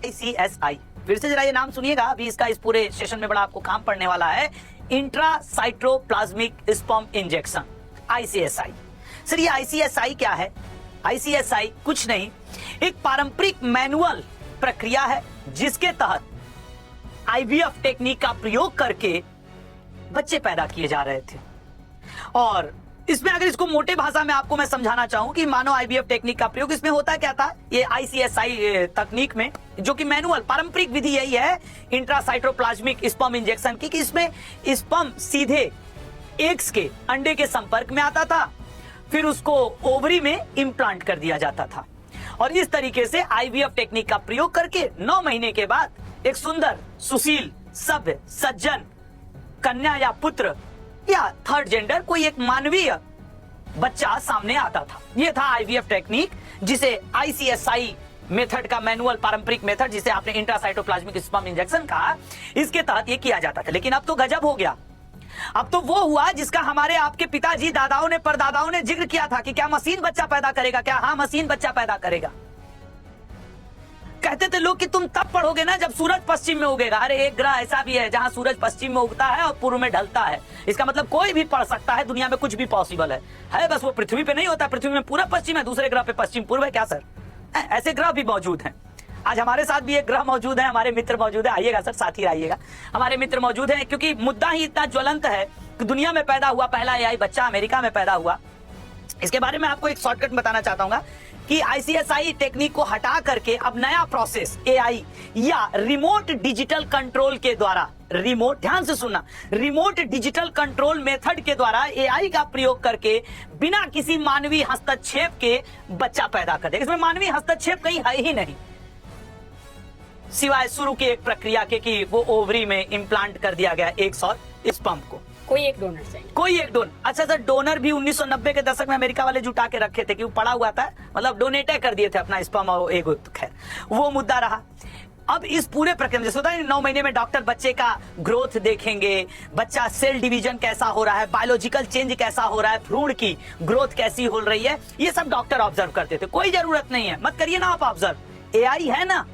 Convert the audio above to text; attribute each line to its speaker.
Speaker 1: ICSI, फिर से जरा ये नाम सुनिएगा, अभी इसका इस पूरे सेशन में बड़ा आपको काम पड़ने वाला है। Intracytoplasmic sperm injection, ICSI। Sir ये ICSI क्या है? ICSI कुछ नहीं, एक पारंपरिक मैनुअल प्रक्रिया है जिसके तहत IVF टेक्निक का प्रयोग करके बच्चे पैदा किए जा रहे थे। और इसमें अगर इसको मोटे भाषा में आपको मैं समझाना चाहूं कि मानो IVF टेक्निक का प्रयोग, इसमें होता क्या था, ये ICSI तकनीक में जो कि मैनुअल पारंपरिक विधि यही है इंट्रासाइटोप्लाज्मिक स्पर्म इंजेक्शन की, कि इसमें स्पर्म सीधे एग्स के अंडे के संपर्क में आता था, फिर उसको ओवरी में इम्प्लांट कर दिया जाता था। और इस तरीके से IVF टेक्निक का प्रयोग करके 9 महीने के बाद एक सुंदर, सुशील, सभ्य, सज्जन कन्या या पुत्र या थर्ड जेंडर कोई एक मानवीय बच्चा सामने आता था। यह था IVF टेक्निक, जिसे ICSI मेथड का मैनुअल पारंपरिक मेथड, जिसे आपने इंट्रासाइटोप्लाज्मिक स्पर्म इंजेक्शन कहा, इसके तहत यह किया जाता था। लेकिन अब तो गजब हो गया। अब तो वो हुआ जिसका हमारे आपके पिताजी, दादाओं ने, परदादाओं ने जिक्र किया था कि क्या मशीन बच्चा पैदा करेगा? क्या हाँ, मशीन बच्चा पैदा करेगा। कहते थे लोग कि तुम तब पढ़ोगे ना जब सूरज पश्चिम में उगेगा। अरे एक ग्रह ऐसा भी है जहां सूरज पश्चिम में उगता है और पूर्व में ढलता है। इसका मतलब कोई भी पढ़ सकता है, दुनिया में कुछ भी पॉसिबल है। बस वो पृथ्वी पे नहीं होता, पृथ्वी में पूरा पश्चिम है, दूसरे ग्रह पे पश्चिम पूर्व है। क्या सर? ऐसे ग्रह भी मौजूद हैं। आज हमारे साथ भी एक ग्रह मौजूद है, हमारे मित्र मौजूद है। आइएगा सर, साथ ही आइएगा, हमारे मित्र मौजूद है, क्योंकि मुद्दा ही इतना ज्वलंत है कि दुनिया में पैदा हुआ पहला AI बच्चा अमेरिका में पैदा हुआ। इसके बारे में आपको एक शॉर्टकट बताना चाहता हूँ कि ICSI टेक्निक को हटा करके अब नया प्रोसेस AI या रिमोट डिजिटल कंट्रोल के द्वारा, रिमोट, ध्यान से सुनना, रिमोट डिजिटल कंट्रोल मेथड के द्वारा AI का प्रयोग करके बिना किसी मानवीय हस्तक्षेप के बच्चा पैदा कर देगा। इसमें मानवीय हस्तक्षेप कहीं है ही नहीं, सिवाय शुरू की एक प्रक्रिया के कि वो ओवरी में इम्प्लांट कर दिया गया एग्स और स्पर्म को।
Speaker 2: कोई एक डोनर चाहिए,
Speaker 1: कोई एक डोनर। अच्छा सर, डोनर भी 1990 के दशक में अमेरिका वाले जुटा के रखे थे कि वो पड़ा हुआ था, मतलब डोनेट कर दिए थे अपना स्पर्म और एग। खैर वो मुद्दा रहा। अब इस पूरे प्रक्रिया में जैसे होता है 9 महीने में डॉक्टर बच्चे का ग्रोथ देखेंगे, बच्चा सेल डिवीजन कैसा हो रहा है, बायोलॉजिकल चेंज कैसा हो रहा है, भ्रूण की ग्रोथ कैसी हो रही है, ये सब डॉक्टर ऑब्जर्व करते थे। कोई जरूरत नहीं है, मत करिए ना आप ऑब्जर्व, AI है ना,